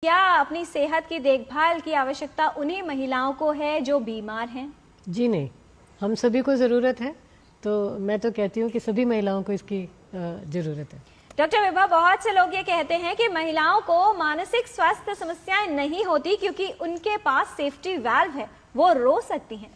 क्या अपनी सेहत की देखभाल की आवश्यकता उन्हीं महिलाओं को है जो बीमार हैं? जी नहीं, हम सभी को ज़रूरत है। तो मैं तो कहती हूँ कि सभी महिलाओं को इसकी ज़रूरत है। डॉक्टर विभा, बहुत से लोग ये कहते हैं कि महिलाओं को मानसिक स्वास्थ्य समस्याएं नहीं होती क्योंकि उनके पास सेफ्टी वाल्व है, वो रो सकती हैं।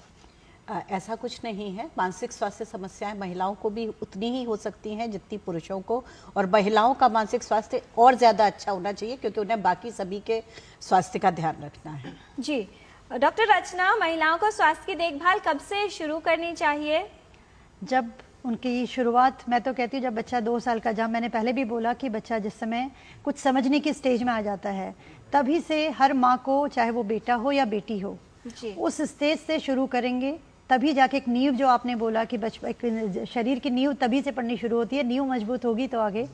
ऐसा कुछ नहीं है। मानसिक स्वास्थ्य समस्याएं महिलाओं को भी उतनी ही हो सकती हैं जितनी पुरुषों को, और महिलाओं का मानसिक स्वास्थ्य और ज़्यादा अच्छा होना चाहिए क्योंकि उन्हें बाकी सभी के स्वास्थ्य का ध्यान रखना है। जी डॉक्टर रचना, महिलाओं को स्वास्थ्य की देखभाल कब से शुरू करनी चाहिए? जब उनकी शुरुआत, मैं तो कहती हूँ जब बच्चा 2 साल का, जहाँ मैंने पहले भी बोला कि बच्चा जिस समय कुछ समझने की स्टेज में आ जाता है, तभी से हर माँ को, चाहे वो बेटा हो या बेटी हो, उस स्टेज से शुरू करेंगे। तभी जाके एक नींव, जो आपने बोला कि शरीर की नींव तभी से पड़नी शुरू होती है। नींव मजबूत होगी तो आगे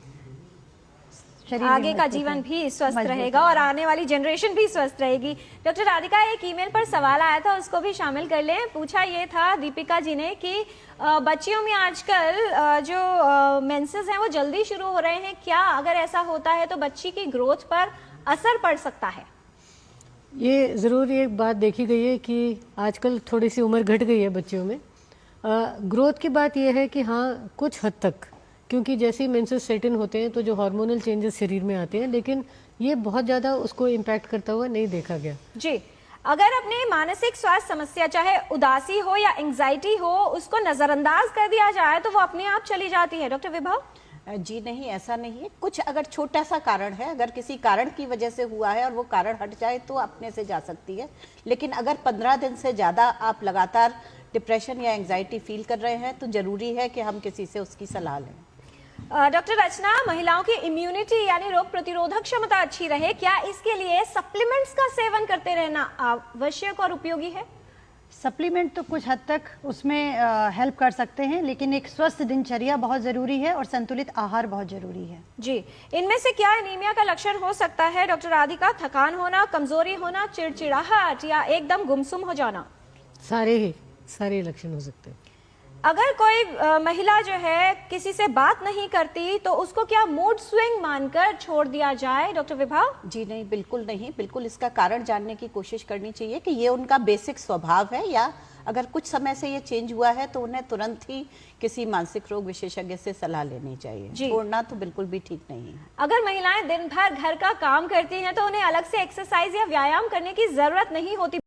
का जीवन भी स्वस्थ रहेगा और आने वाली जनरेशन भी स्वस्थ रहेगी। डॉक्टर राधिका, एक ईमेल पर सवाल आया था, उसको भी शामिल कर लें। पूछा ये था दीपिका जी ने कि बच्चियों में आजकल जो मेंसेस हैं वो जल्दी शुरू हो रहे हैं, क्या अगर ऐसा होता है तो बच्ची की ग्रोथ पर असर पड़ सकता है? ये ज़रूर एक बात देखी गई है कि आजकल थोड़ी सी उम्र घट गई है बच्चियों में। ग्रोथ की बात यह है कि हाँ, कुछ हद तक, क्योंकि जैसे ही मेंसेस सेट इन होते हैं तो जो हार्मोनल चेंजेस शरीर में आते हैं, लेकिन ये बहुत ज़्यादा उसको इम्पैक्ट करता हुआ नहीं देखा गया। जी, अगर अपनी मानसिक स्वास्थ्य समस्या, चाहे उदासी हो या एंग्जाइटी हो, उसको नज़रअंदाज कर दिया जाए तो वो अपने आप चली जाती है। डॉक्टर विभा? जी नहीं, ऐसा नहीं है। कुछ अगर छोटा सा कारण है, अगर किसी कारण की वजह से हुआ है और वो कारण हट जाए तो अपने से जा सकती है। लेकिन अगर 15 दिन से ज़्यादा आप लगातार डिप्रेशन या एंग्जाइटी फील कर रहे हैं तो ज़रूरी है कि हम किसी से उसकी सलाह लें। डॉक्टर रचना, महिलाओं की इम्यूनिटी यानी रोग प्रतिरोधक क्षमता अच्छी रहे, क्या इसके लिए सप्लीमेंट्स का सेवन करते रहना आवश्यक और उपयोगी है? सप्लीमेंट तो कुछ हद तक उसमें हेल्प कर सकते हैं, लेकिन एक स्वस्थ दिनचर्या बहुत ज़रूरी है और संतुलित आहार बहुत ज़रूरी है। जी, इनमें से क्या एनीमिया का लक्षण हो सकता है? डॉक्टर राधिका, थकान होना, कमजोरी होना, चिड़चिड़ाहट या एकदम गुमसुम हो जाना? सारे लक्षण हो सकते हैं। अगर कोई महिला जो है किसी से बात नहीं करती तो उसको क्या मूड स्विंग मानकर छोड़ दिया जाए? डॉक्टर विभा? जी नहीं, बिल्कुल नहीं। बिल्कुल इसका कारण जानने की कोशिश करनी चाहिए कि ये उनका बेसिक स्वभाव है या अगर कुछ समय से ये चेंज हुआ है तो उन्हें तुरंत ही किसी मानसिक रोग विशेषज्ञ से सलाह लेनी चाहिए। छोड़ना तो बिल्कुल भी ठीक नहीं है। अगर महिलाएं दिन भर घर का काम करती हैं तो उन्हें अलग से एक्सरसाइज या व्यायाम करने की जरूरत नहीं होती।